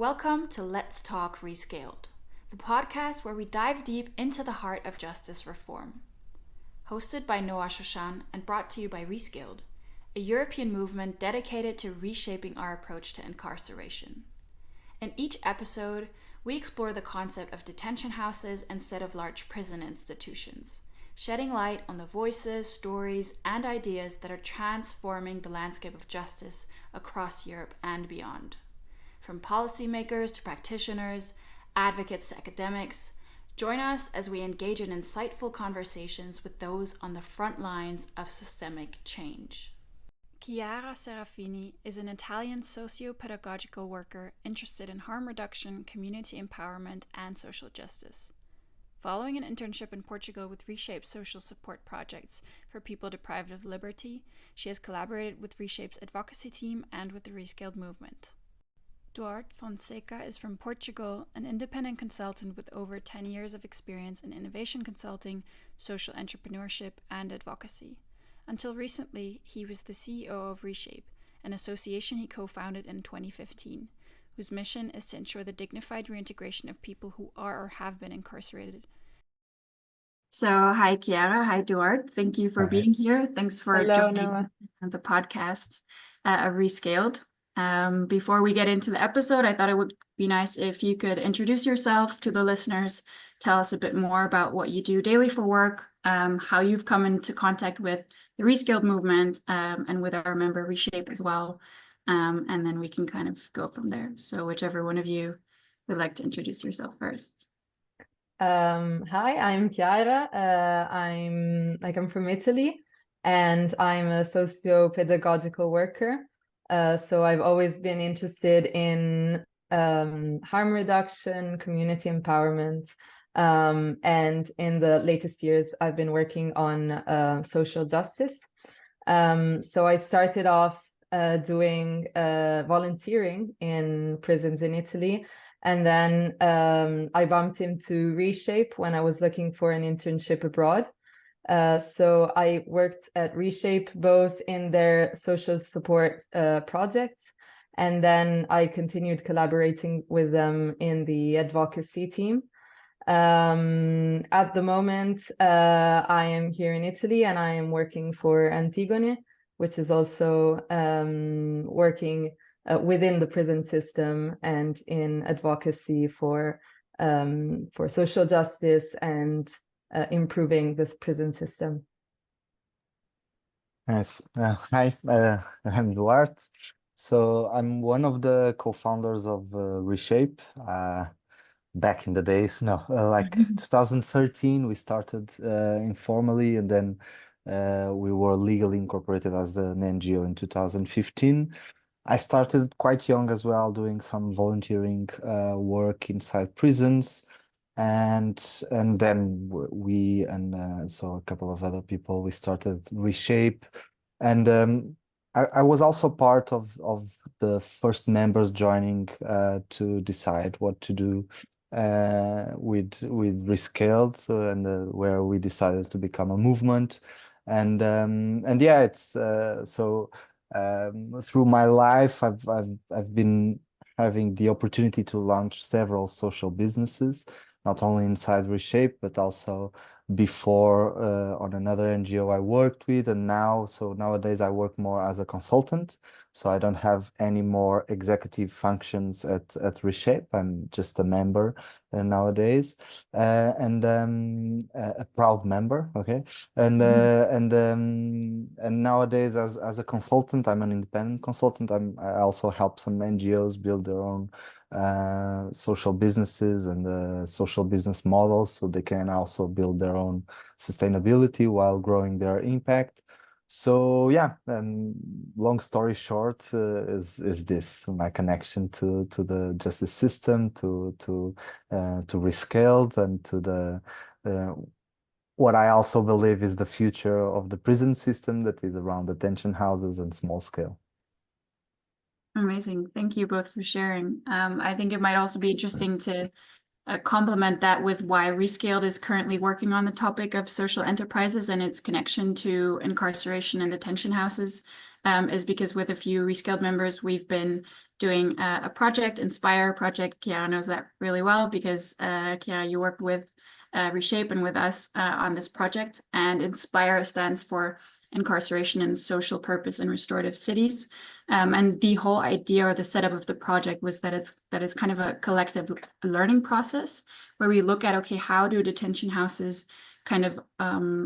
Welcome to Let's Talk Rescaled, the podcast where we dive deep into the heart of justice reform. Hosted by Noa Shoshan and brought to you by Rescaled, a European movement dedicated to reshaping our approach to incarceration. In each episode, we explore the concept of detention houses instead of large prison institutions, shedding light on the voices, stories, and ideas that are transforming the landscape of justice across Europe and beyond. From policymakers to practitioners, advocates to academics, join us as we engage in insightful conversations with those on the front lines of systemic change. Chiara Serafini is an Italian socio-pedagogical worker interested in harm reduction, community empowerment, and social justice. Following an internship in Portugal with Reshape social support projects for people deprived of liberty, she has collaborated with Reshape's advocacy team and with the Rescaled movement. Duarte Fonseca is from Portugal, an independent consultant with over 10 years of experience in innovation consulting, social entrepreneurship, and advocacy. Until recently, he was the CEO of Reshape, an association he co-founded in 2015, whose mission is to ensure the dignified reintegration of people who are or have been incarcerated. So, hi, Chiara. Hi, Duarte. Thank you for being here. Thanks for Hello, joining Noah. the podcast of Rescaled. Before we get into the episode, I thought it would be nice if you could introduce yourself to the listeners, tell us a bit more about what you do daily for work, how you've come into contact with the Rescaled movement, and with our member Reshape as well, and then we can kind of go from there. So whichever one of you would like to introduce yourself first. Hi, I'm Chiara. I'm from Italy, and I'm a socio-pedagogical worker. So I've always been interested in harm reduction, community empowerment, and in the latest years, I've been working on social justice. So I started off doing volunteering in prisons in Italy, and then I bumped into Reshape when I was looking for an internship abroad. So I worked at Reshape both in their social support projects, and then I continued collaborating with them in the advocacy team. At the moment, I am here in Italy and I am working for Antigone, which is also working within the prison system and in advocacy for social justice and improving this prison system. Nice. Hi, I'm Duarte. So I'm one of the co-founders of Reshape. Back in the days, 2013, we started informally, and then we were legally incorporated as an NGO in 2015. I started quite young as well, doing some volunteering work inside prisons. And then we and so a couple of other people, we started Reshape, and I was also part of the first members joining to decide what to do with Rescaled, and where we decided to become a movement, and yeah, it's so through my life, I've been having the opportunity to launch several social businesses, not only inside Reshape, but also before on another NGO I worked with, and nowadays I work more as a consultant. So I don't have any more executive functions at Reshape. I'm just a member nowadays, and a proud member. Okay, and nowadays as a consultant, I'm an independent consultant. I also help some NGOs build their own social businesses and social business models, so they can also build their own sustainability while growing their impact. So yeah, long story short, is this my connection to the justice system, to Rescaled, and to the what I also believe is the future of the prison system, that is around detention houses and small scale. Amazing. Thank you both for sharing. I think it might also be interesting to complement that with why Rescaled is currently working on the topic of social enterprises and its connection to incarceration and detention houses. is because with a few Rescaled members, we've been doing a project, Inspire project. Chiara knows that really well because Chiara, you worked with Reshape and with us on this project. And Inspire stands for Incarceration and Social Purpose in Restorative Cities. And the whole idea or the setup of the project was that it's kind of a collective learning process where we look at, okay, how do detention houses kind of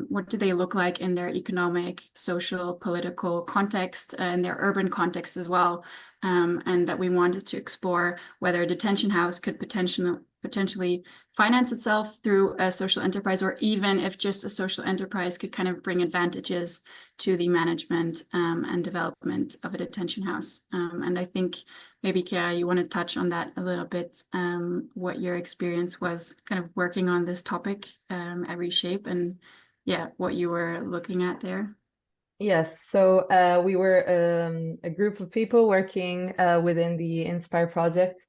what do they look like in their economic, social, political context, and their urban context as well, and that we wanted to explore whether a detention house could potentially finance itself through a social enterprise, or even if just a social enterprise could kind of bring advantages to the management and development of a detention house. And I think maybe, Chiara, you want to touch on that a little bit, what your experience was kind of working on this topic at Reshape, and yeah, what you were looking at there. Yes, so we were a group of people working within the Inspire project.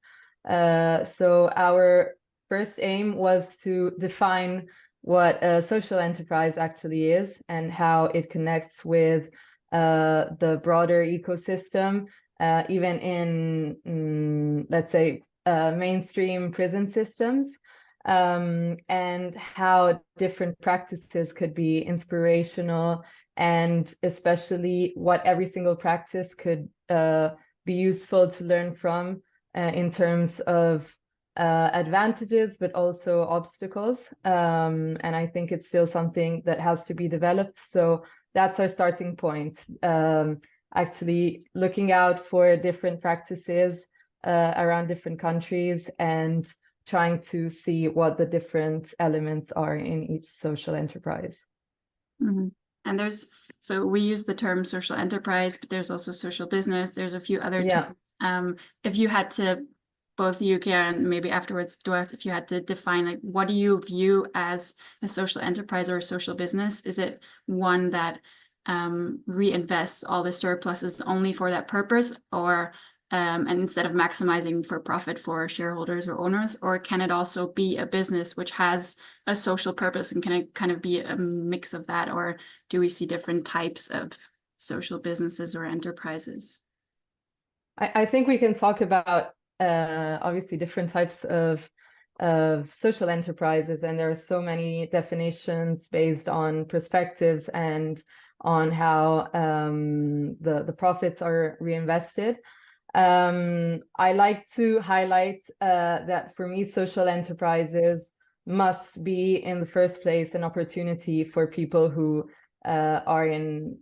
So our first aim was to define what a social enterprise actually is and how it connects with the broader ecosystem, even in, let's say, mainstream prison systems, and how different practices could be inspirational, and especially what every single practice could be useful to learn from in terms of advantages, but also obstacles. And I think it's still something that has to be developed. So that's our starting point. Actually looking out for different practices around different countries and trying to see what the different elements are in each social enterprise. Mm-hmm. And so we use the term social enterprise, but there's also social business. There's a few other terms. If you had to, both you, Chiara, and maybe afterwards, Duarte, if you had to define, like, what do you view as a social enterprise or a social business? Is it one that reinvests all the surpluses only for that purpose, or and instead of maximizing for profit for shareholders or owners, or can it also be a business which has a social purpose, and can it kind of be a mix of that, or do we see different types of social businesses or enterprises? I think we can talk about obviously different types of social enterprises, and there are so many definitions based on perspectives and on how the profits are reinvested. I like to highlight that for me, social enterprises must be in the first place an opportunity for people who are in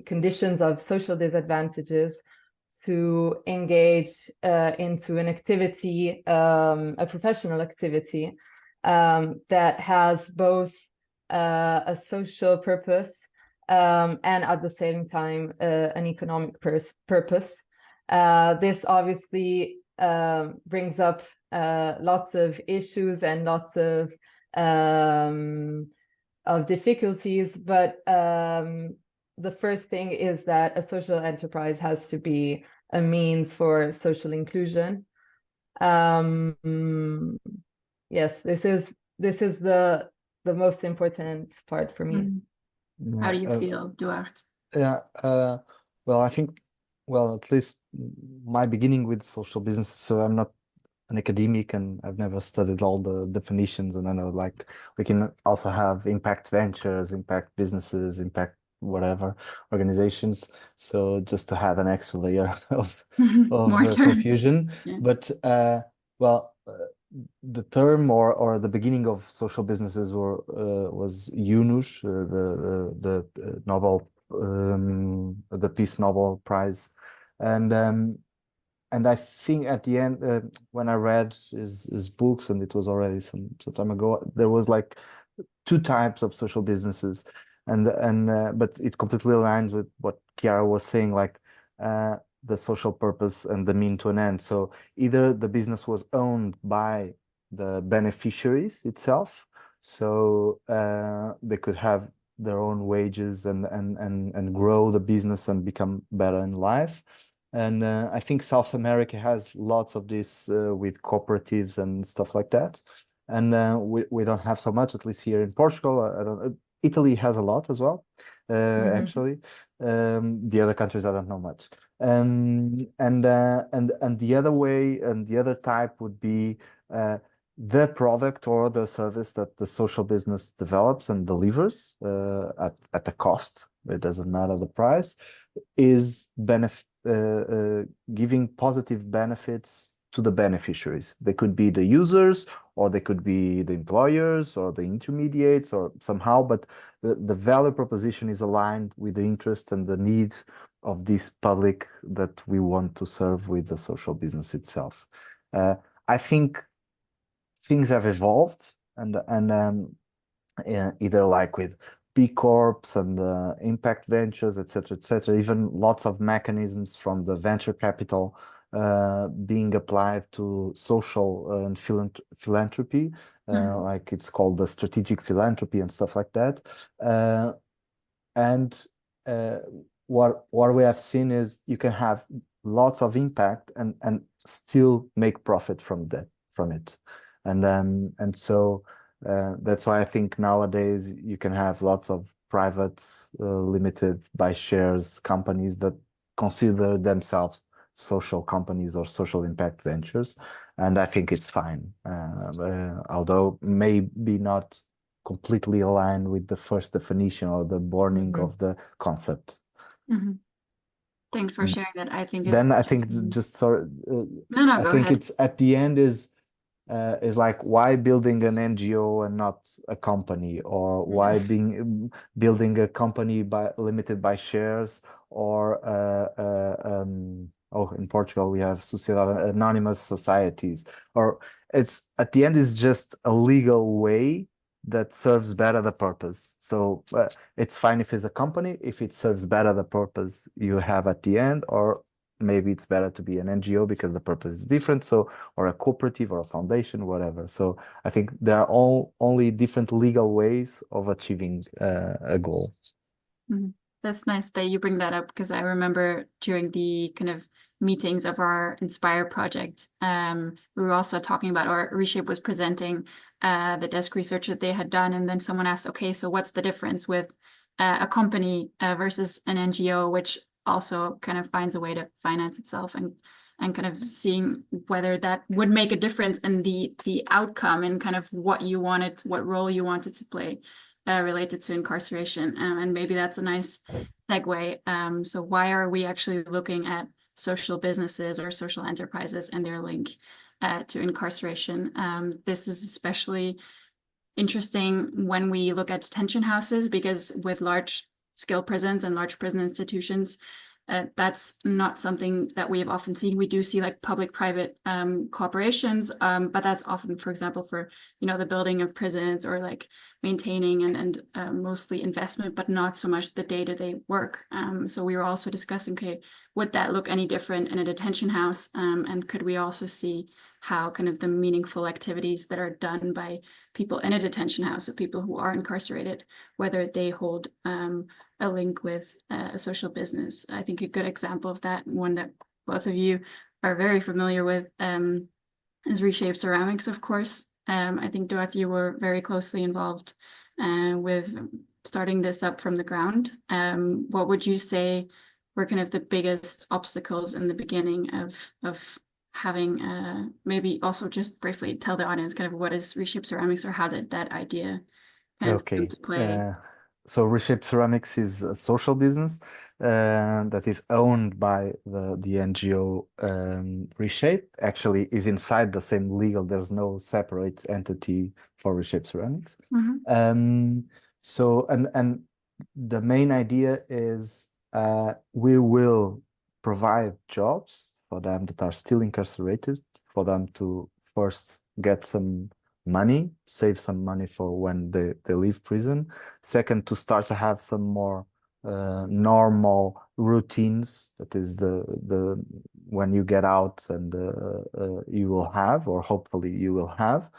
conditions of social disadvantages to engage into an activity, a professional activity that has both a social purpose and at the same time an economic purpose. This obviously brings up lots of issues and lots of difficulties, but the first thing is that a social enterprise has to be a means for social inclusion. Yes, this is the most important part for me. How do you feel, Duarte? Yeah, well, I think, well, at least my beginning with social business, so I'm not an academic and I've never studied all the definitions, and I know like we can also have impact ventures, impact businesses, impact whatever organizations. So just to have an extra layer of confusion. Yeah. But well, the term or the beginning of social businesses was Yunus, the Nobel the Peace Nobel Prize, and I think at the end, when I read his books, and it was already some time ago, there was like two types of social businesses, and but it completely aligns with what Chiara was saying, like the social purpose and the mean to an end. So either the business was owned by the beneficiaries itself, so they could have their own wages and grow the business and become better in life. And I think South America has lots of this with cooperatives and stuff like that. And we don't have so much, at least here in Portugal. I don't. Italy has a lot as well, actually. The other countries I don't know much. And the other way, and the other type would be the product or the service that the social business develops and delivers at a cost. It doesn't matter the price, is giving positive benefits to the beneficiaries. They could be the users, or they could be the employers, or the intermediates, or somehow, but the value proposition is aligned with the interest and the need of this public that we want to serve with the social business itself. I think things have evolved, and either like with B Corps and impact ventures, etc., even lots of mechanisms from the venture capital being applied to social and philanthropy, like it's called the strategic philanthropy and stuff like that. And what we have seen is you can have lots of impact and still make profit from it. And so that's why I think nowadays you can have lots of private, limited by shares companies that consider themselves social companies or social impact ventures. And I think it's fine, although maybe not completely aligned with the first definition or the burning of the concept. Thanks for sharing that. I think then I think just sorry. I go think ahead. it's at the end is like, why building an NGO and not a company, or why building a company limited by shares, or in Portugal we have anonymous societies, or it's at the end is just a legal way that serves better the purpose. So it's fine if it's a company, if it serves better the purpose you have at the end, or maybe it's better to be an NGO because the purpose is different. So, or a cooperative or a foundation, whatever. So I think there are only different legal ways of achieving a goal. That's nice that you bring that up, because I remember during the kind of meetings of our Inspire project, we were also talking about, or Reshape was presenting the desk research that they had done, and then someone asked, okay, so what's the difference with a company versus an NGO, which also kind of finds a way to finance itself, and kind of seeing whether that would make a difference in the outcome and kind of what role you wanted to play related to incarceration. And maybe that's a nice segue. So why are we actually looking at social businesses or social enterprises and their link to incarceration? This is especially interesting when we look at detention houses, because with large scale prisons and large prison institutions, that's not something that we have often seen. We do see like public-private cooperations, but that's often, for example, for the building of prisons, or like maintaining and mostly investment, but not so much the day-to-day work. So we were also discussing, okay, would that look any different in a detention house? And could we also see how kind of the meaningful activities that are done by people in a detention house, so people who are incarcerated, whether they hold a link with a social business? I think a good example of that, one that both of you are very familiar with, is Reshape Ceramics, of course. I think, Duarte, you were very closely involved with starting this up from the ground. What would you say were kind of the biggest obstacles in the beginning of having, maybe also just briefly tell the audience kind of what is Reshape Ceramics, or how did that idea kind of come to play? So Reshape Ceramics is a social business that is owned by the NGO Reshape. Actually, is inside the same legal. There's no separate entity for Reshape Ceramics. So and the main idea is we will provide jobs for them that are still incarcerated, for them to first get some money, save some money for when they leave prison. Second, to start to have some more normal routines. That is the when you get out, and you will have, or hopefully you will have.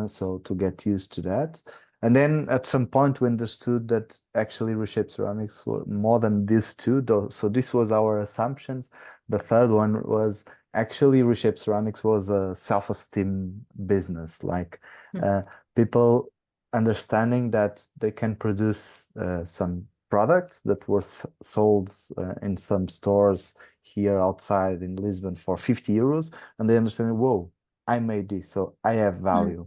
So to get used to that. And then at some point we understood that actually Reshape Ceramics were more than these two, though. So this was our assumptions. The third one was actually Reshape Ceramics was a self-esteem business. Like people understanding that they can produce some products that were sold in some stores here outside in Lisbon for 50 euros, and they understand, whoa, I made this, so I have value.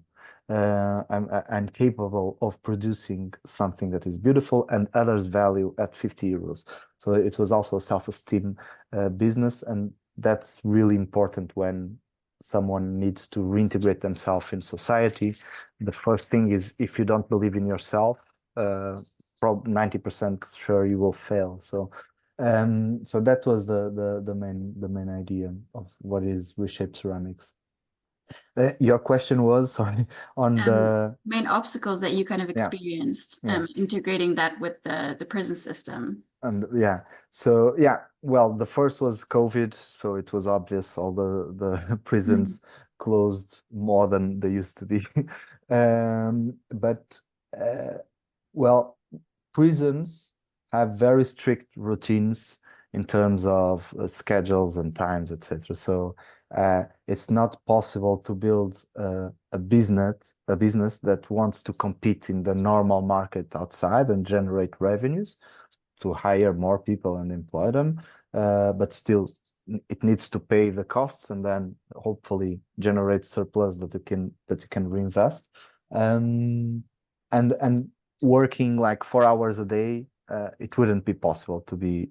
I'm capable of producing something that is beautiful and others value at 50 euros. So it was also a self-esteem business, and that's really important when someone needs to reintegrate themselves in society. The first thing is, if you don't believe in yourself, probably 90% sure you will fail. So so that was the main idea of what is Reshape Ceramics. Your question was, sorry, on the main obstacles that you kind of yeah. experienced, Yeah. integrating that with the prison system. And yeah, so yeah, well, the first was COVID, so it was obvious all the prisons closed more than they used to be. But well, prisons have very strict routines in terms of schedules and times, etc. So it's not possible to build a business that wants to compete in the normal market outside and generate revenues to hire more people and employ them, but still it needs to pay the costs and then hopefully generate surplus that you can reinvest. And working like 4 hours a day, it wouldn't be possible to be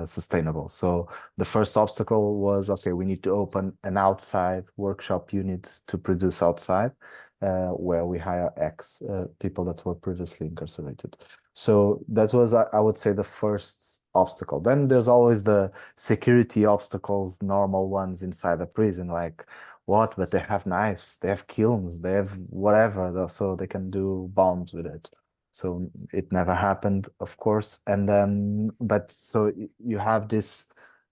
sustainable. So the first obstacle was, okay, we need to open an outside workshop unit to produce outside, where we hire ex people that were previously incarcerated. So that was, I would say, the first obstacle. Then there's always the security obstacles, normal ones inside the prison, like what? But they have knives, they have kilns, they have whatever, so they can do bombs with it. So it never happened, of course. And then, but so you have this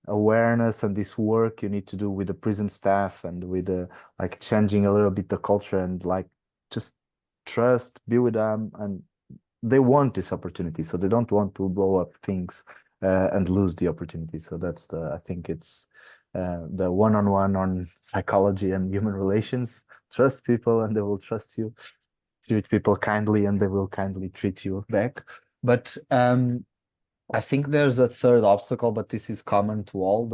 awareness and this work you need to do with the prison staff and with the like changing a little bit the culture and like just trust, be with them, and they want this opportunity, so they don't want to blow up things and lose the opportunity. So that's I think it's the one-on-one on psychology and human relations. Trust people and they will trust you. Treat people kindly and they will kindly treat you back. But I think there's a third obstacle, but this is common to all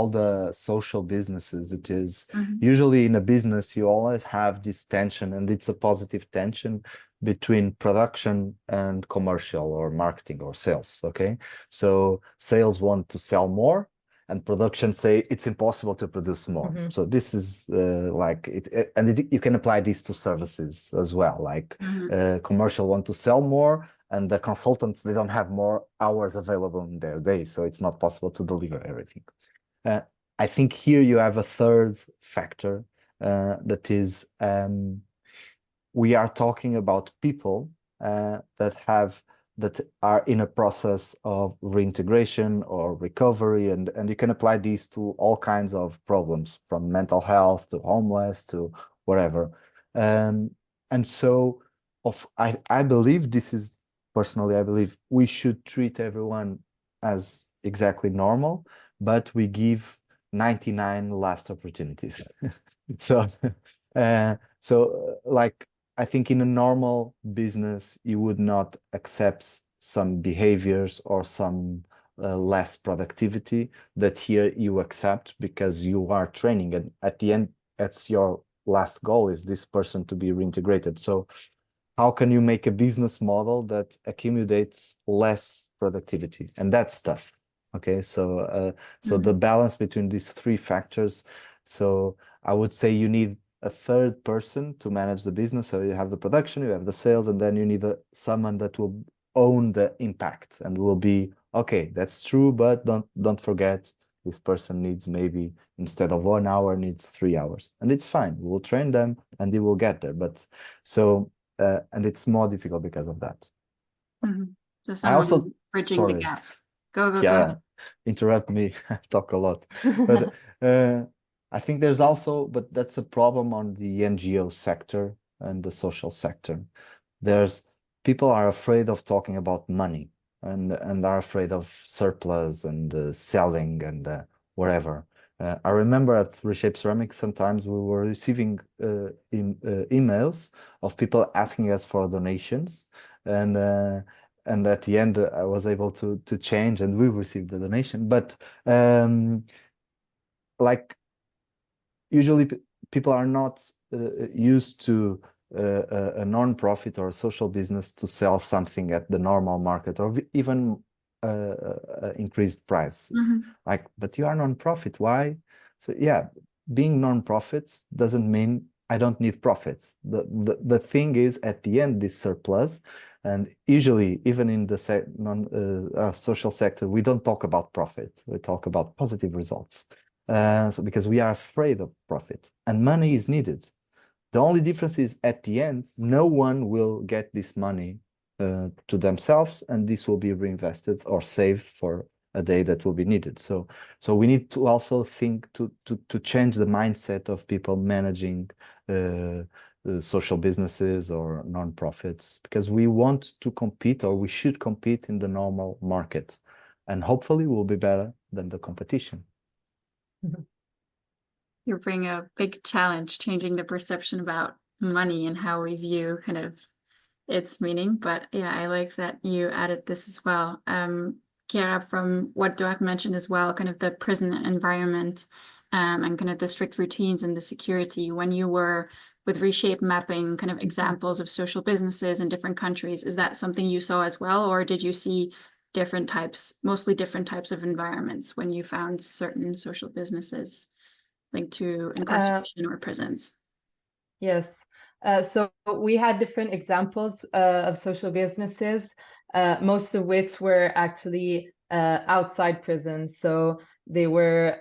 the social businesses. It is usually in a business, you always have this tension, and it's a positive tension between production and commercial or marketing or sales. Okay. So sales want to sell more and production say it's impossible to produce more. So this is like it, and you can apply this to services as well. Like commercial want to sell more, and the consultants, they don't have more hours available in their day, so it's not possible to deliver everything. I think here you have a third factor that is we are talking about people that are in a process of reintegration or recovery, and you can apply these to all kinds of problems, from mental health to homeless to whatever. And so I believe this is, personally, I believe we should treat everyone as exactly normal, but we give 99 last opportunities. So like, I think in a normal business, you would not accept some behaviors or some less productivity that here you accept because you are training. And at the end, that's your last goal, is this person to be reintegrated. So how can you make a business model that accumulates less productivity? And that's tough. Okay, so the balance between these three factors. So I would say you need a third person to manage the business. So you have the production, you have the sales, and then you need someone that will own the impact and will be, okay, that's true, but don't forget, this person needs, maybe instead of 1 hour, needs 3 hours, and it's fine. We will train them and they will get there. But so and it's more difficult because of that. So I also, bridging sorry, the gap. Go. Yeah, interrupt me. I talk a lot, but I think there's also, but that's a problem on the NGO sector and the social sector. People are afraid of talking about money and are afraid of surplus and selling and whatever. I remember at Reshape Ceramics, sometimes we were receiving emails of people asking us for donations, and at the end I was able to change, and we received the donation. But like usually people are not used to a non-profit or a social business to sell something at the normal market or even increased prices. Like, but you are non-profit, why? So yeah, being non-profit doesn't mean I don't need profits. The thing is, at the end, this surplus, and usually even in the social sector, we don't talk about profit. We talk about positive results. So because we are afraid of profit and money is needed. The only difference is at the end, no one will get this money to themselves, and this will be reinvested or saved for a day that will be needed. So we need to also think to change the mindset of people managing social businesses or non-profits, because we want to compete, or we should compete in the normal market, and hopefully we'll be better than the competition. You bring a big challenge, changing the perception about money and how we view kind of its meaning. But yeah, I like that you added this as well. Chiara, from what Duarte mentioned as well, kind of the prison environment and kind of the strict routines and the security. When you were with Reshape mapping kind of examples of social businesses in different countries, is that something you saw as well, or did you see different types, mostly different types of environments when you found certain social businesses linked to incarceration or prisons? Yes. So we had different examples of social businesses, most of which were actually outside prisons. So they were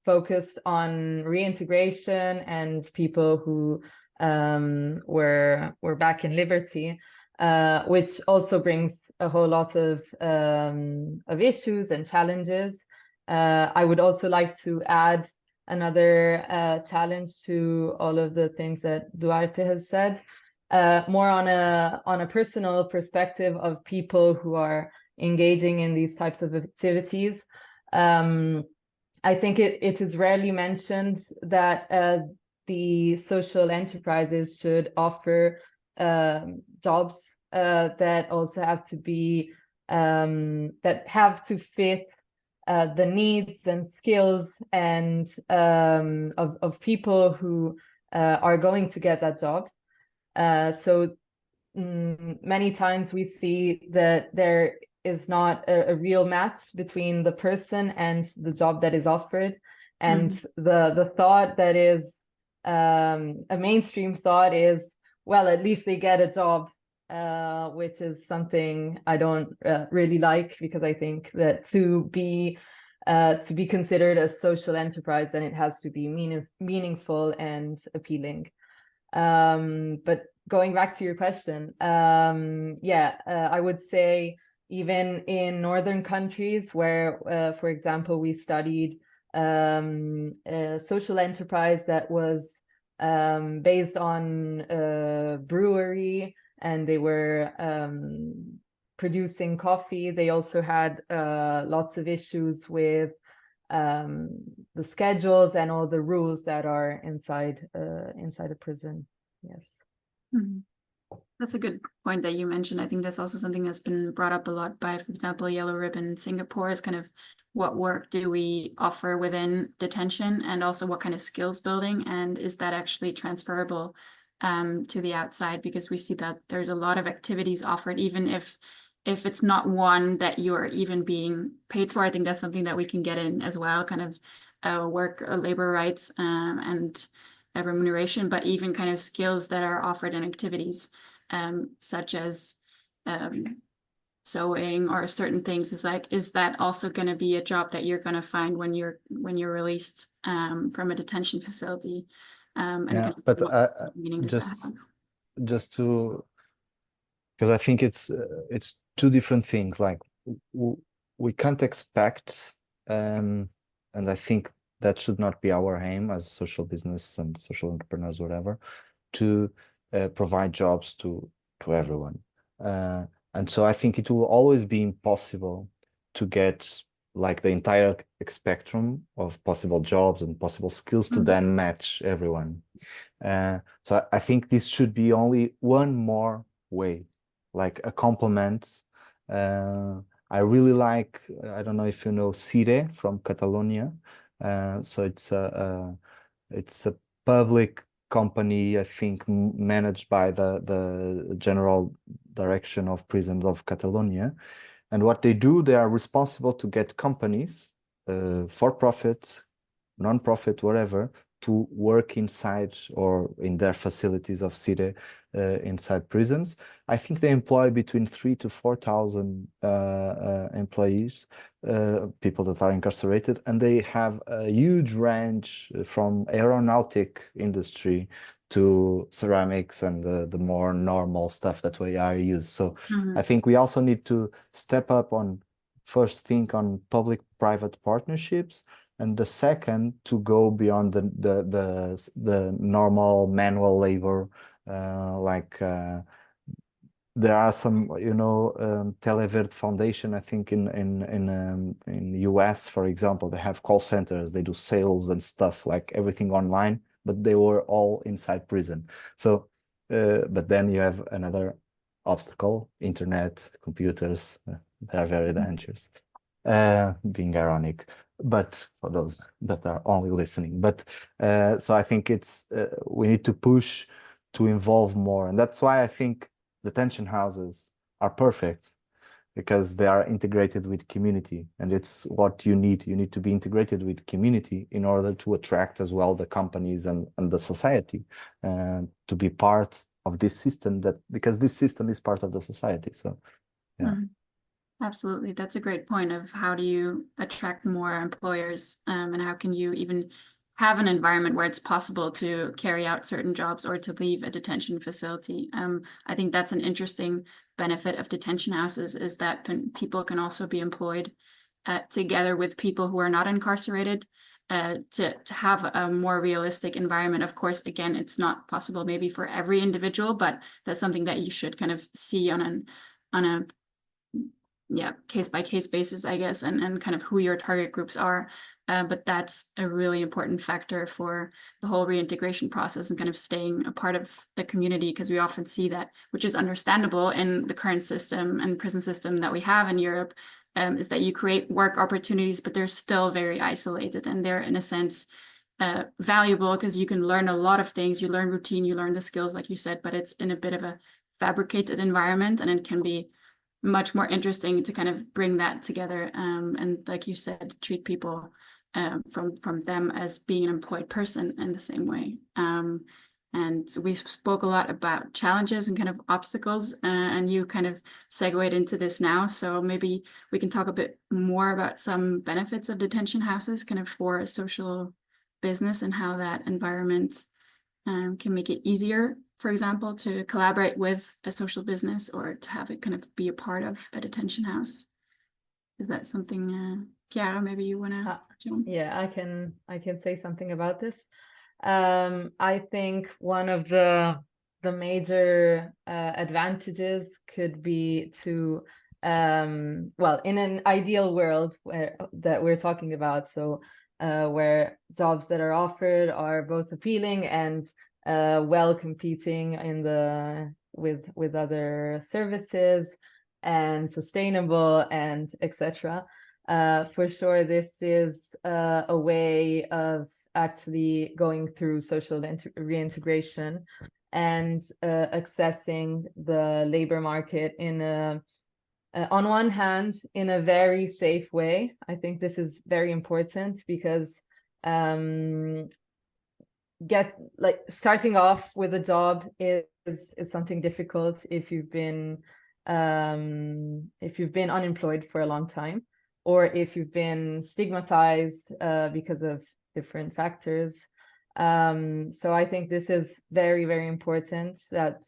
focused on reintegration and people who were back in liberty, which also brings a whole lot of issues and challenges. I would also like to add another challenge to all of the things that Duarte has said, more on a personal perspective of people who are engaging in these types of activities. I think it is rarely mentioned that the social enterprises should offer jobs that also have to be that have to fit the needs and skills and of people who are going to get that job. So many times we see that there is not a real match between the person and the job that is offered. And the thought that is a mainstream thought is, well, at least they get a job, which is something I don't really like, because I think that to be considered a social enterprise, then it has to be meaningful and appealing. But going back to your question, I would say even in northern countries where, for example, we studied a social enterprise that was based on a brewery, and they were producing coffee. They also had lots of issues with the schedules and all the rules that are inside a prison. Yes. That's a good point that you mentioned. I think that's also something that's been brought up a lot by, for example, Yellow Ribbon Singapore, is kind of what work do we offer within detention, and also what kind of skills building, and is that actually transferable to the outside? Because we see that there's a lot of activities offered, even if it's not one that you're even being paid for. I think that's something that we can get in as well, kind of work labor rights and remuneration, but even kind of skills that are offered in activities such as sewing or certain things. Is that also going to be a job that you're going to find when you're released from a detention facility? Yeah, but just to, because I think it's two different things. Like we can't expect, and I think that should not be our aim as social business and social entrepreneurs, whatever, to provide jobs to everyone. And so I think it will always be impossible to get like the entire spectrum of possible jobs and possible skills to then match everyone. So I think this should be only one more way, like a complement. I really like, I don't know if you know CIRE from Catalonia. So it's a public company, I think, managed by the General Direction of Prisons of Catalonia. And what they do, they are responsible to get companies, for profit, non-profit, whatever, to work inside or in their facilities of CIRE, inside prisons. I think they employ between 3,000 to 4,000 employees, people that are incarcerated, and they have a huge range from aeronautic industry to ceramics and the more normal stuff that we are used. So I think we also need to step up on first think on public-private partnerships, and the second to go beyond the normal manual labor, there are some, Televerde Foundation, I think in US, for example, they have call centers, they do sales and stuff, like everything online, but they were all inside prison. So, but then you have another obstacle, internet, computers, they are very dangerous, being ironic, but for those that are only listening. But so I think we need to push to involve more, and that's why I think detention houses are perfect, because they are integrated with community, and it's what you need. You need to be integrated with community in order to attract as well the companies and the society, to be part of this system, because this system is part of the society. So yeah. Absolutely. That's a great point of how do you attract more employers, and how can you even have an environment where it's possible to carry out certain jobs or to leave a detention facility. I think that's an interesting benefit of detention houses, is that people can also be employed together with people who are not incarcerated, to have a more realistic environment. Of course, again, it's not possible maybe for every individual, but that's something that you should kind of see on a case by case basis, I guess, and kind of who your target groups are. But that's a really important factor for the whole reintegration process and kind of staying a part of the community, because we often see that, which is understandable in the current system and prison system that we have in Europe, is that you create work opportunities, but they're still very isolated, and they're in a sense valuable because you can learn a lot of things. You learn routine, you learn the skills, like you said, but it's in a bit of a fabricated environment, and it can be much more interesting to kind of bring that together, and like you said, treat people from them as being an employed person in the same way. And we spoke a lot about challenges and kind of obstacles, and you kind of segued into this now. So maybe we can talk a bit more about some benefits of detention houses kind of for a social business, and how that environment can make it easier, for example, to collaborate with a social business, or to have it kind of be a part of a detention house. Is that something, Chiara, maybe you want to jump? Yeah, I can say something about this. I think one of the major advantages could be to, well, in an ideal world that we're talking about, so where jobs that are offered are both appealing and well competing with other services, and sustainable, and etc. For sure, this is a way of actually going through social reintegration and accessing the labor market on one hand, in a very safe way. I think this is very important, because starting off with a job is something difficult if you've been unemployed for a long time, or if you've been stigmatized because of different factors. So I think this is very, very important, that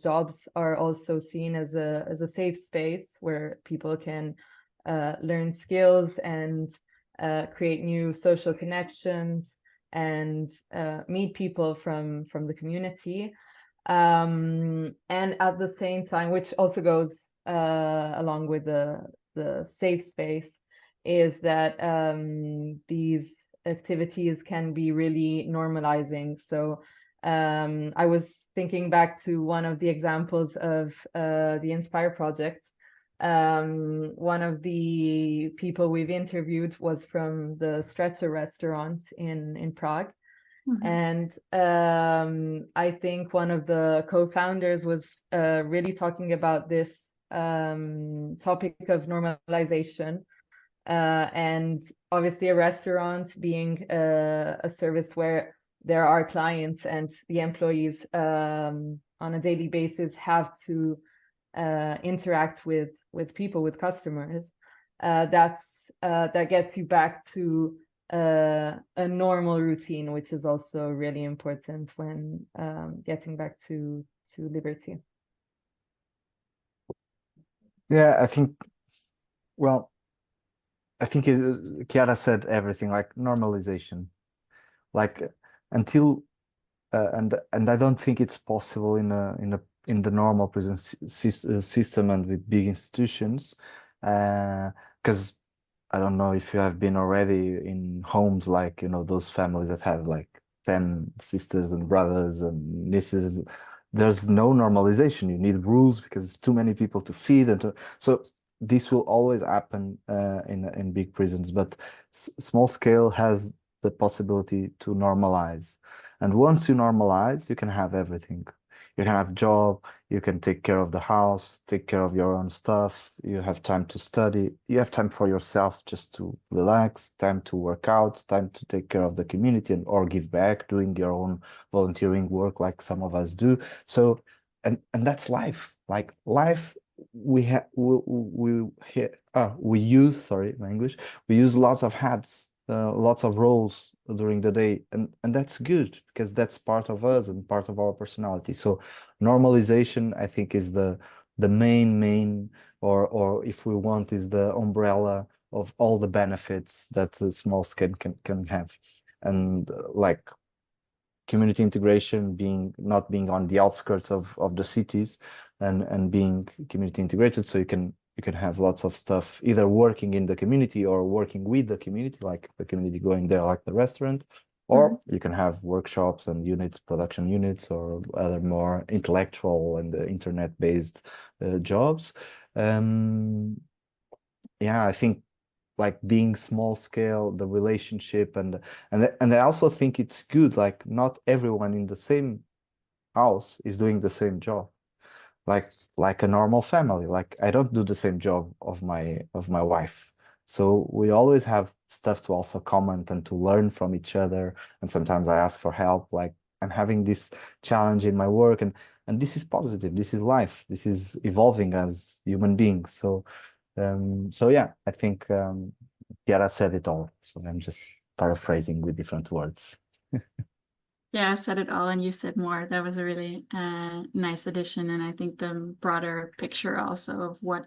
jobs are also seen as a safe space where people can learn skills and create new social connections, and meet people from the community. And at the same time, which also goes along with the safe space, is that these activities can be really normalizing. So I was thinking back to one of the examples of the Inspire project. One of the people we've interviewed was from the Stretcher restaurant in Prague. And I think one of the co-founders was really talking about this topic of normalization. And obviously a restaurant being a service where there are clients and the employees on a daily basis have to interact with people, with customers. That gets you back to a normal routine, which is also really important when getting back to liberty. Yeah, well, I think Chiara said everything, like normalization, like until and I don't think it's possible in the normal prison system and with big institutions, because I don't know if you have been already in homes like, you know, those families that have like 10 sisters and brothers and nieces. There's no normalization. You need rules because it's too many people to feed, and so this will always happen in big prisons. But small scale has the possibility to normalize, and once you normalize, you can have everything. You can have job, you can take care of the house, take care of your own stuff. You have time to study. You have time for yourself just to relax, time to work out, time to take care of the community and or give back, doing your own volunteering work like some of us do. So, and that's life. Like life, we use, sorry, my English. We use lots of hats, lots of roles during the day, and that's good because that's part of us and part of our personality. So normalization, I think, is the main, or if we want, is the umbrella of all the benefits that the small scale can have. And like community integration, not being on the outskirts of the cities, and being community integrated, so you can have lots of stuff either working in the community or working with the community, like the community going there, like the restaurant, or you can have workshops and units, production units, or other more intellectual and internet-based jobs. Yeah, I think like being small scale, the relationship, and I also think it's good, like not everyone in the same house is doing the same job, like a normal family. Like I don't do the same job of my wife, so we always have stuff to also comment and to learn from each other. And sometimes I ask for help, like I'm having this challenge in my work, and this is positive, this is life, this is evolving as human beings. So yeah, I think Chiara said it all, so I'm just paraphrasing with different words. Yeah, I said it all and you said more. That was a really nice addition. And I think the broader picture also of what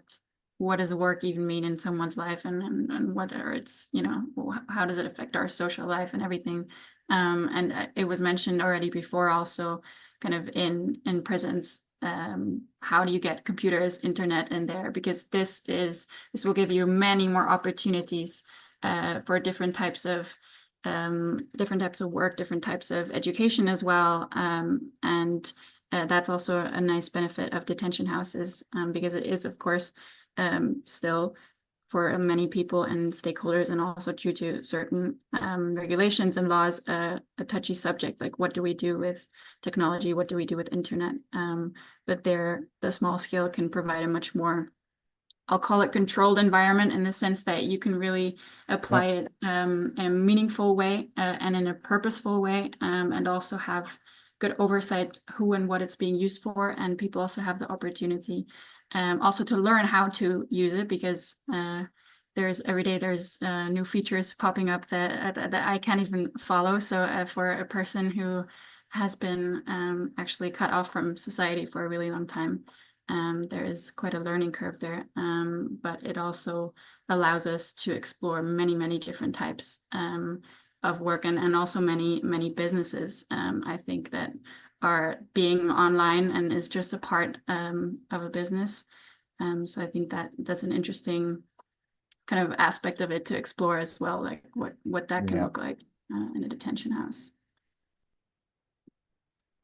does work even mean in someone's life, and what are its, you know, how does it affect our social life and everything. And it was mentioned already before also kind of in prisons. How do you get computers, internet in there? Because this will give you many more opportunities for different types of work, different types of education as well. And that's also a nice benefit of detention houses, because it is, of course, still for many people and stakeholders, and also due to certain regulations and laws, a touchy subject, like what do we do with technology, what do we do with internet? But the small scale can provide a much more, I'll call it, controlled environment, in the sense that you can really apply it in a meaningful way and in a purposeful way, and also have good oversight who and what it's being used for. And people also have the opportunity also to learn how to use it, because every day there's new features popping up that I can't even follow. So for a person who has been actually cut off from society for a really long time, there is quite a learning curve there, but it also allows us to explore many different types of work, and also many businesses, I think, that are being online and is just a part of a business. So I think that's an interesting kind of aspect of it to explore as well, like what that can Yeah. look like in a detention house.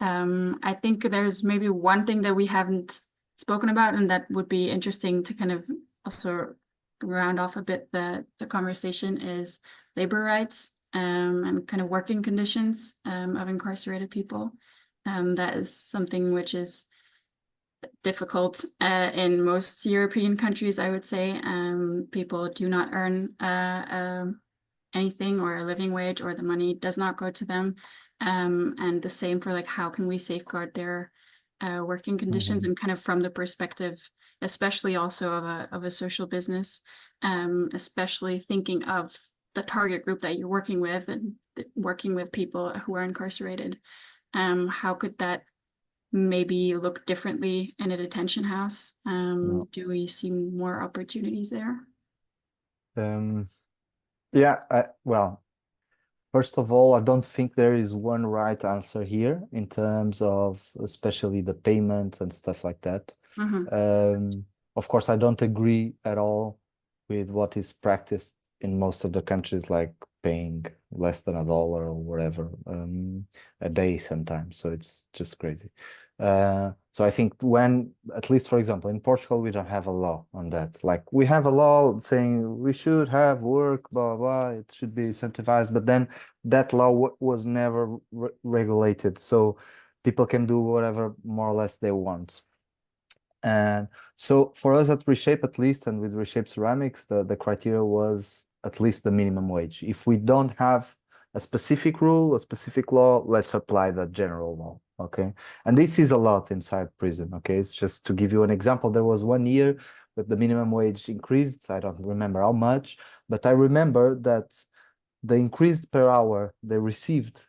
I think there's maybe one thing that we haven't spoken about, and that would be interesting to kind of also round off a bit the conversation, is labor rights and kind of working conditions of incarcerated people. That is something which is difficult in most European countries, I would say. People do not earn anything or a living wage, or the money does not go to them. And the same for like, how can we safeguard their working conditions, and kind of from the perspective, especially also of a social business, especially thinking of the target group that you're working with and working with people who are incarcerated. How could that maybe look differently in a detention house? No. Do we see more opportunities there? Yeah, well, first of all, I don't think there is one right answer here in terms of especially the payments and stuff like that. Of course, I don't agree at all with what is practiced in most of the countries, like paying less than $1 or whatever a day sometimes. So it's just crazy. So I think when, at least for example, in Portugal, we don't have a law on that. Like we have a law saying we should have work, blah, blah, it should be incentivized, but then that law was never regulated. So people can do whatever more or less they want. And so for us at Reshape, at least, and with Reshape Ceramics, the criteria was at least the minimum wage. If we don't have a specific rule, a specific law, let's apply the general law. Okay. And this is a lot inside prison. Okay. It's just to give you an example. There was 1 year that the minimum wage increased. I don't remember how much, but I remember that the increase per hour they received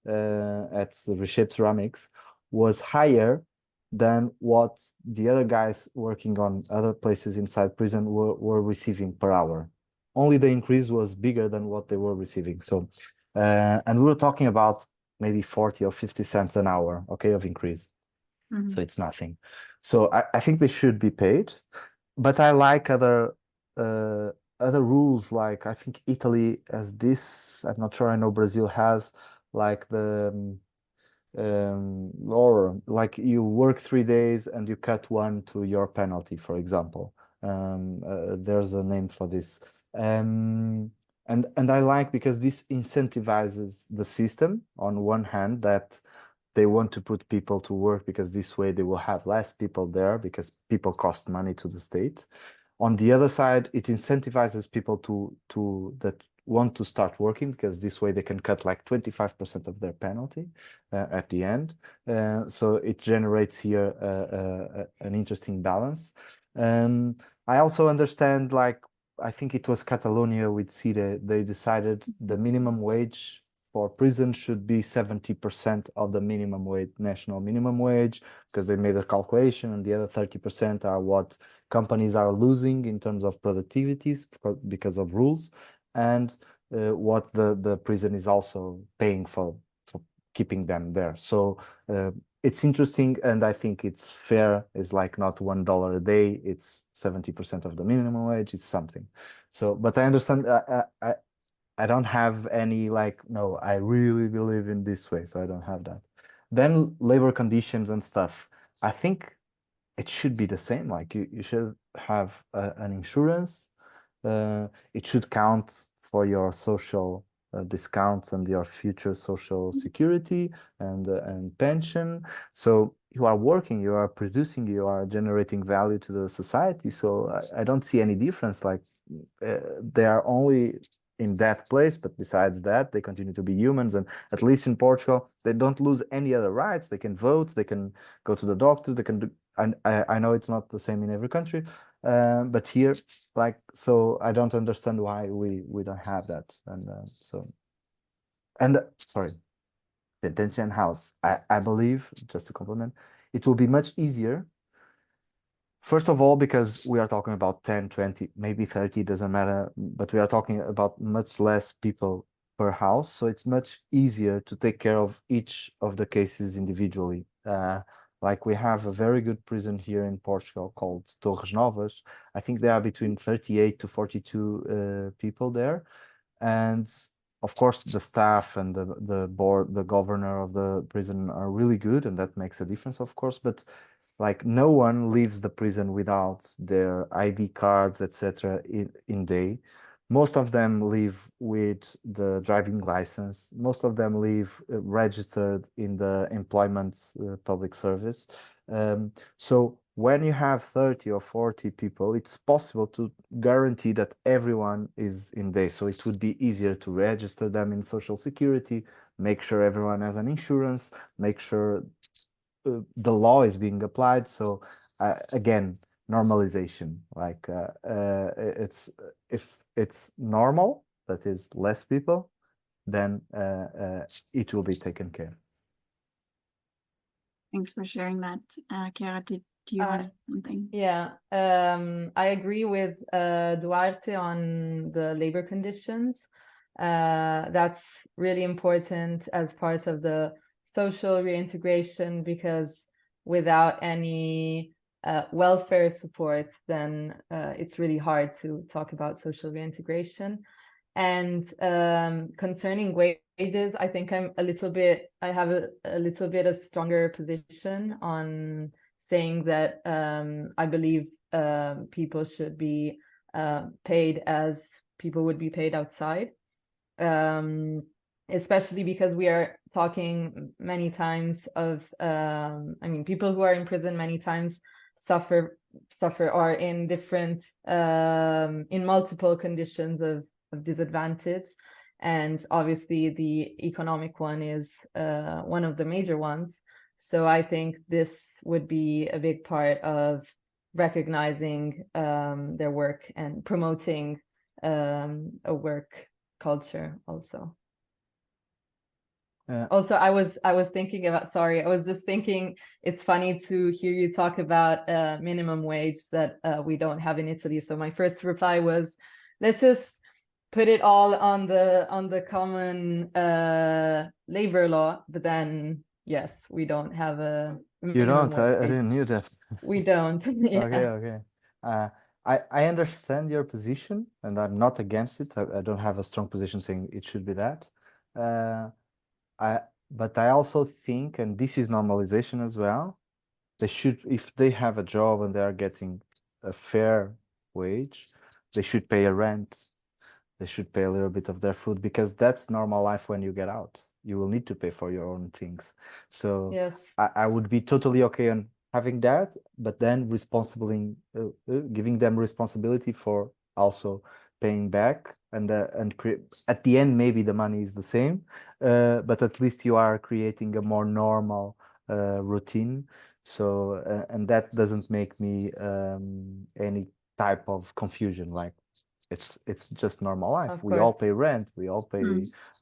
at the Reshape Ceramics was higher than what the other guys working on other places inside prison were receiving per hour. Only the increase was bigger than what they were receiving. So, and we were talking about maybe 40 or 50 cents an hour, okay, of increase. So it's nothing. So I think they should be paid, but I like other rules. Like I think Italy has this. I'm not sure. I know Brazil has like the or like you work 3 days and you cut one to your penalty, for example. There's a name for this. And I like because this incentivizes the system on one hand, that they want to put people to work because this way they will have less people there because people cost money to the state. On the other side, it incentivizes people to that want to start working because this way they can cut like 25% of their penalty at the end. So it generates here an interesting balance. I also understand, like, I think it was Catalonia with CIDE, they decided the minimum wage for prison should be 70% of the minimum wage, national minimum wage, because they made a calculation, and the other 30% are what companies are losing in terms of productivities because of rules, and what the prison is also paying for keeping them there. So it's interesting, and I think it's fair. It's like not $1 a day, it's 70% of the minimum wage, it's something. So, but I understand, I don't have any like, no, I really believe in this way, so I don't have that. Then labor conditions and stuff, I think it should be the same. Like you should have an insurance. It should count for your social discounts and your future social security and pension. So you are working, you are producing, you are generating value to the society. So I don't see any difference. Like they are only in that place, but besides that, they continue to be humans. And at least in Portugal, they don't lose any other rights. They can vote, they can go to the doctor, they can do. And I know it's not the same in every country, but here, like, so I don't understand why we don't have that. And sorry, the detention house. I believe, just to compliment, it will be much easier. First of all, because we are talking about 10, 20, maybe 30, doesn't matter, but we are talking about much less people per house. So it's much easier to take care of each of the cases individually. Like we have a very good prison here in Portugal called Torres Novas. I think there are between 38 to 42 people there. And of course, the staff and the board, the governor of the prison are really good, and that makes a difference, of course. But like no one leaves the prison without their ID cards, etc. in day. Most of them live with the driving license. Most of them live registered in the employment public service. So when you have 30 or 40 people, it's possible to guarantee that everyone is in day. So it would be easier to register them in Social Security, make sure everyone has an insurance, make sure the law is being applied. So again, normalization, like it's if it's normal, that is less people, then it will be taken care. Thanks for sharing that. Chiara, do you want something? Yeah, I agree with Duarte on the labor conditions. That's really important as part of the social reintegration, because without any welfare support, then it's really hard to talk about social reintegration. And concerning wages, I think I have a little bit of stronger position on saying that I believe people should be paid as people would be paid outside, especially because we are talking many times of, people who are in prison many times suffer or in different, in multiple conditions of disadvantage. And obviously the economic one is one of the major ones. So I think this would be a big part of recognizing their work and promoting a work culture also. Also, I was thinking about, sorry, I was just thinking it's funny to hear you talk about minimum wage that we don't have in Italy. So my first reply was, let's just put it all on the common labor law, but then yes, we don't have a You minimum don't? I wage. didn't knew that. We don't. Yeah. Okay. I understand your position, and I'm not against it. I don't have a strong position saying it should be that. But I also think, and this is normalization as well, they should, if they have a job and they are getting a fair wage, they should pay a rent. They should pay a little bit of their food, because that's normal life when you get out. You will need to pay for your own things. So Yes. I would be totally okay on having that, but then giving them responsibility for also paying back, and at the end maybe the money is the same, but at least you are creating a more normal routine. So and that doesn't make me any type of confusion. Like it's just normal life. Of We all course. pay rent, we all pay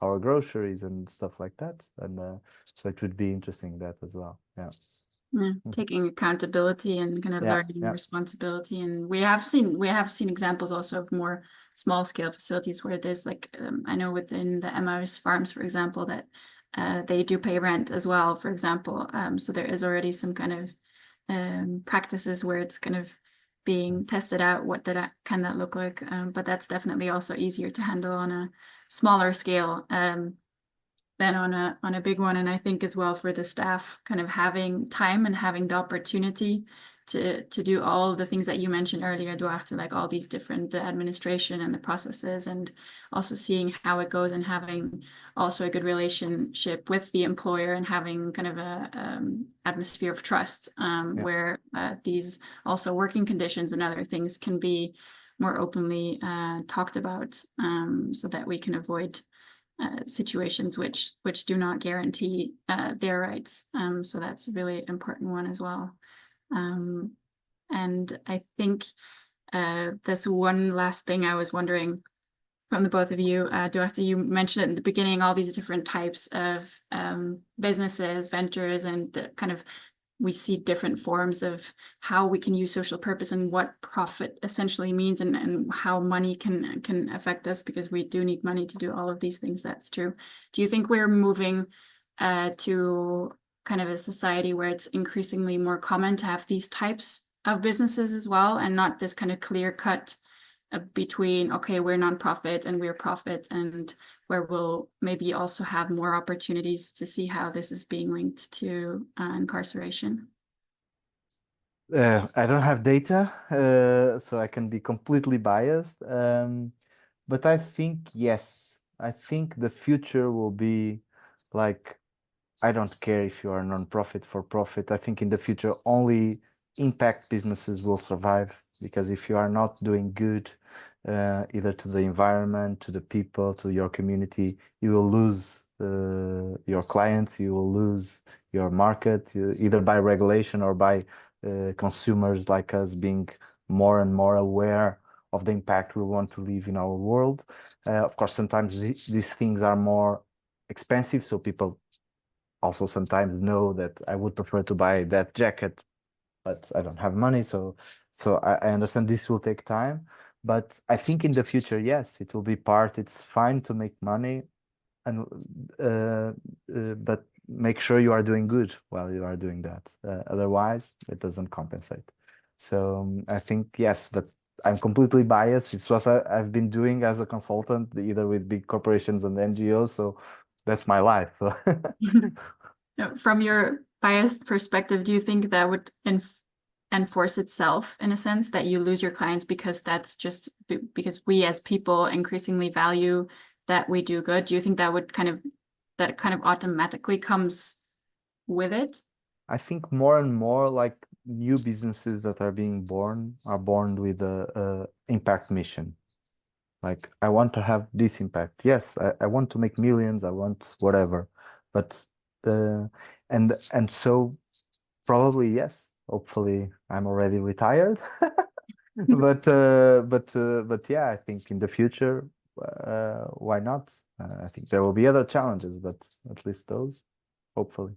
our groceries and stuff like that, and so it would be interesting that as well. Yeah. Taking accountability and kind of learning responsibility. And we have seen examples also of more small scale facilities where there's like I know within the Emmaus farms, for example, that they do pay rent as well, for example. So there is already some kind of practices where it's kind of being tested out. What can that look like? But that's definitely also easier to handle on a smaller scale than on a big one. And I think as well for the staff, kind of having time and having the opportunity to do all of the things that you mentioned earlier, Duarte, like all these different, the administration and the processes, and also seeing how it goes, and having also a good relationship with the employer, and having kind of a atmosphere of trust where these also working conditions and other things can be more openly talked about, so that we can avoid situations which do not guarantee their rights. So that's a really important one as well. And I think that's one last thing I was wondering from the both of you. Duarte, you mentioned it in the beginning, all these different types of businesses, ventures, and the kind of we see different forms of how we can use social purpose and what profit essentially means, and how money can affect us, because we do need money to do all of these things. That's true. Do you think we're moving to kind of a society where it's increasingly more common to have these types of businesses as well, and not this kind of clear cut between, okay, we're nonprofit and we're profit, and where we'll maybe also have more opportunities to see how this is being linked to incarceration? I don't have data, so I can be completely biased. But I think, yes, I think the future will be like, I don't care if you are non-profit for profit. I think in the future only impact businesses will survive, because if you are not doing good, either to the environment, to the people, to your community, you will lose your clients, you will lose your market, either by regulation or by consumers like us being more and more aware of the impact we want to leave in our world. Of course, sometimes these things are more expensive, so people also sometimes know that I would prefer to buy that jacket, but I don't have money. So I understand this will take time, but I think in the future, yes, it will be part. It's fine to make money, and but make sure you are doing good while you are doing that. Otherwise, it doesn't compensate. So I think yes, but I'm completely biased. It's what I've been doing as a consultant, either with big corporations and NGOs. So that's my life. So. From your biased perspective, do you think that would enforce itself in a sense, that you lose your clients because that's just because we as people increasingly value that we do good? Do you think that would kind of automatically comes with it? I think more and more like new businesses that are being born are born with a impact mission. Like, I want to have this impact. Yes, I want to make millions. I want whatever, but and so probably yes. Hopefully, I'm already retired. But yeah, I think in the future, why not? I think there will be other challenges, but at least those, hopefully.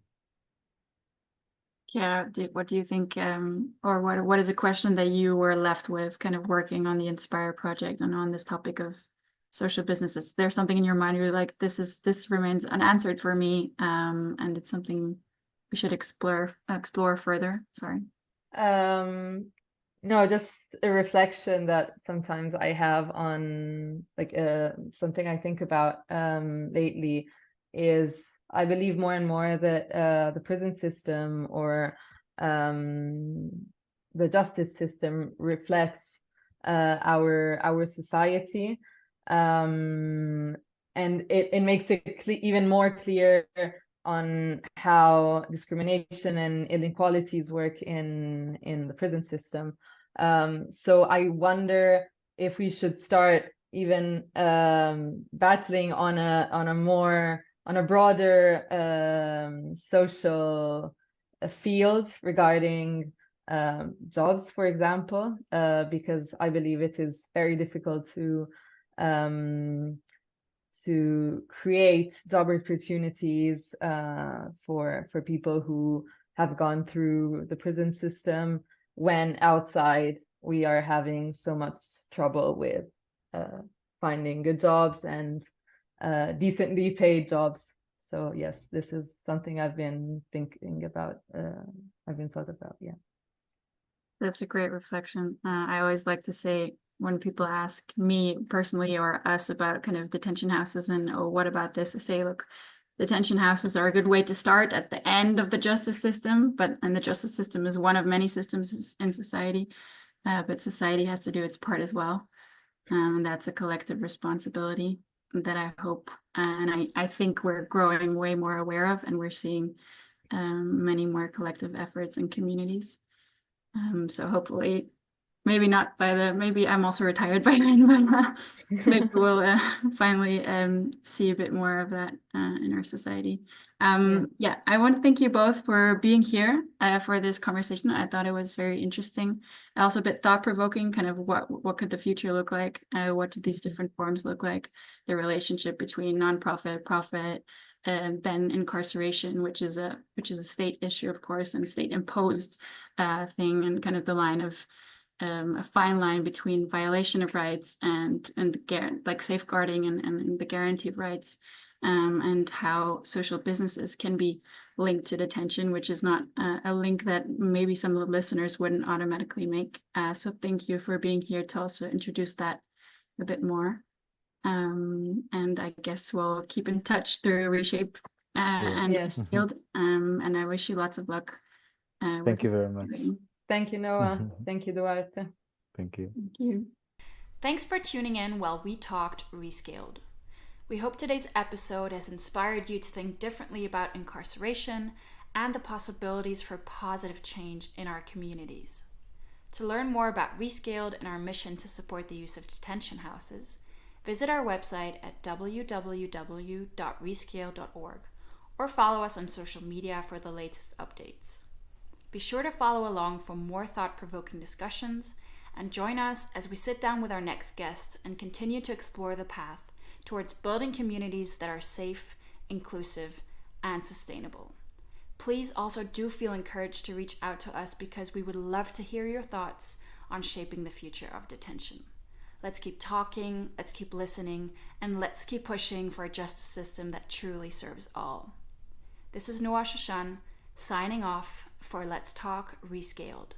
Yeah, what do you think, or what is a question that you were left with kind of working on the Inspire project and on this topic of social businesses? There's something in your mind you're like, this remains unanswered for me, and it's something we should explore further. Sorry. No, just a reflection that sometimes I have on like something I think about lately is I believe more and more that the prison system or the justice system reflects our society, and it makes it even more clear on how discrimination and inequalities work in the prison system. So I wonder if we should start even battling on a broader social field regarding jobs, for example, because I believe it is very difficult to create job opportunities for people who have gone through the prison system when outside we are having so much trouble with finding good jobs and decently paid jobs. So yes, this is something I've been thinking about. I've been thought about, yeah. That's a great reflection. I always like to say, when people ask me personally or us about kind of detention houses and, oh, what about this? I say, look, detention houses are a good way to start at the end of the justice system, and the justice system is one of many systems in society, but society has to do its part as well. And that's a collective responsibility that I hope, and I think we're growing way more aware of, and we're seeing many more collective efforts in communities. So hopefully, maybe not maybe I'm also retired by then, but maybe we'll finally see a bit more of that in our society. Yeah, I want to thank you both for being here for this conversation. I thought it was very interesting, also a bit thought-provoking, kind of what could the future look like? What do these different forms look like? The relationship between nonprofit, profit, and then incarceration, which is a state issue, of course, and state-imposed thing, and kind of the line of a fine line between violation of rights and like safeguarding and the guarantee of rights, and how social businesses can be link to detention, which is not a link that maybe some of the listeners wouldn't automatically make. So thank you for being here to also introduce that a bit more. And I guess we'll keep in touch through Reshape and Yes. Rescaled. And I wish you lots of luck. Thank you very much. Thank you, Noah. Thank you, Duarte. Thank you. Thank you. Thanks for tuning in while we talked Rescaled. We hope today's episode has inspired you to think differently about incarceration and the possibilities for positive change in our communities. To learn more about Rescaled and our mission to support the use of detention houses, visit our website at www.rescale.org or follow us on social media for the latest updates. Be sure to follow along for more thought-provoking discussions and join us as we sit down with our next guest and continue to explore the path towards building communities that are safe, inclusive, and sustainable. Please also do feel encouraged to reach out to us because we would love to hear your thoughts on shaping the future of detention. Let's keep talking, let's keep listening, and let's keep pushing for a justice system that truly serves all. This is Noa Shoshan signing off for Let's Talk Rescaled.